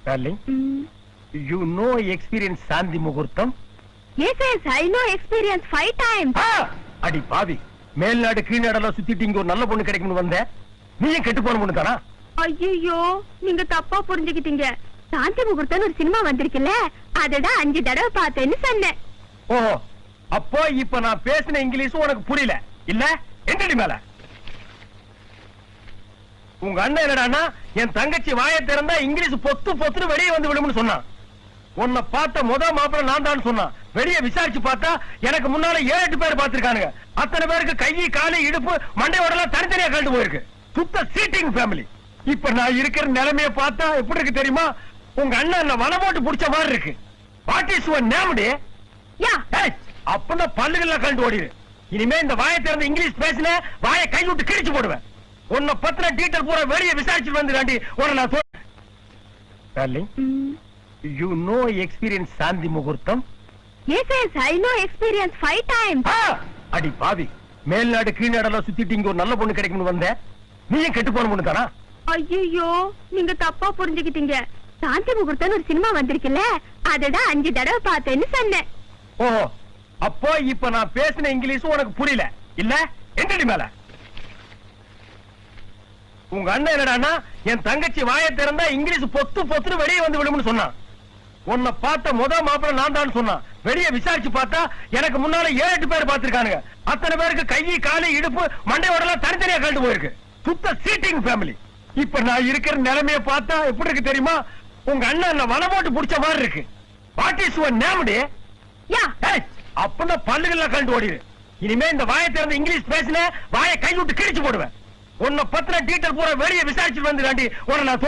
Darling, you know experience Sandhi Muhurtham? Yes, I know experience 5 times. அடி பாவி, மேல்நாடு கீழ்நாடெல்லாம் சுத்திட்டு இங்க ஒரு நல்ல பொண்ணு கிடைக்கும்னு வந்த, நீயும் கெட்டு போன பொண்ணு தானா? ஐயோ, நீங்க தப்பா புரிஞ்சுக்கிட்டீங்க. சாந்தி முகூர்த்தம் ஒரு சினிமா வந்திருக்குல்ல, அததான் 5 தடவை பார்த்தேன்னு சொன்னேன். ஓஹோ, அப்போ இப்ப நான் பேசின இங்கிலீஷ் உனக்கு புரியல இல்ல? என்னடி மேல உங்க அண்ணன் என்னடான்னா என் தங்கச்சி வாயை திறந்தா இங்கிலீஷ் பொத்து பொத்துன்னு வெளியே வந்து விடும்னு சொன்னான். உன்னை பார்த்த மாப்பிள்ள நான் தான் சொன்னான். வெளியே விசாரிச்சு பார்த்தா எனக்கு முன்னால 7-8 பேர் பார்த்திருக்கானுங்க. அத்தனை பேருக்கு கை காலு இடுப்பு மண்டையோடலாம் தனித்தனியா கழண்டு போயிருக்கு. சுத்த சீட்டிங் ஃபேமிலி. இப்ப நான் இருக்கிற நிலைமைய பார்த்தா எப்படி இருக்கு தெரியுமா? உங்க அண்ணன் என்ன வலை போட்டு புடிச்ச மாதிரி இருக்கு. வாட் இஸ் யுவர் நேம் டே? யா, அப்பனா பல்லுகள கழண்டு ஓடிரு. இனிமே இந்த வாயை திறந்து இங்கிலீஷ் பேசின வாயை கை விட்டு கிழிச்சு போடுவேன். உன்னை பத்தின டீட்டெயில் பூரா வெளியே விசாரிச்சுட்டு வந்துடாண்டி உன்னை நான் சொல்றேன். Darling, you know experience Sandhi Muhurtham? Yes, I know experience 5 times. அடி பாவி, மேல்நாடு கீழ்நாடெல்லாம் சுத்திட்டு இங்க ஒரு நல்ல பொண்ணு கிடைக்கும்னு வந்த, நீயும் கெட்டு போன பொண்ணு தானா? ஐயோ, நீங்க தப்பா புரிஞ்சுக்கிட்டீங்க. சாந்தி முகூர்த்தம் ஒரு சினிமா வந்திருக்குல்ல, அததான் 5 தடவை பார்த்தேன்னு சொன்னேன். ஓஹோ, அப்போ இப்ப நான் பேசின இங்கிலீஷ் உனக்கு புரியல இல்ல? என்னடி மேல உங்க அண்ணன் என்னடான்னா என் தங்கச்சி வாயை திறந்தா இங்கிலீஷ் பொத்து பொத்துன்னு வெளியே வந்து விடும்னு சொன்னான். உன்னை பார்த்த மாப்பிள்ள நான் தான் சொன்னான். வெளியே விசாரிச்சு பார்த்தா எனக்கு முன்னால 7-8 பேர் பார்த்திருக்கானுங்க. அத்தனை பேருக்கு கை காலு இடுப்பு மண்டையோடலாம் தனித்தனியா கழண்டு போயிருக்கு. சுத்த சீட்டிங் ஃபேமிலி. இப்ப நான் இருக்கிற நிலைமைய பார்த்தா எப்படி இருக்கு தெரியுமா? உங்க அண்ணன் என்ன வலை போட்டு புடிச்ச மாதிரி இருக்கு. வாட் இஸ் யுவர் நேம் டே? யா, அப்பனா பல்லுகள கழண்டு ஓடிரு. இனிமே இந்த வாயை திறந்து இங்கிலீஷ் பேசின வாயை கை விட்டு கிழிச்சு போடுவேன். உன்னை பத்தின டீட்டெயில் பூரா வெளியே விசாரிச்சுட்டு வந்துடாண்டி உன்னை நான்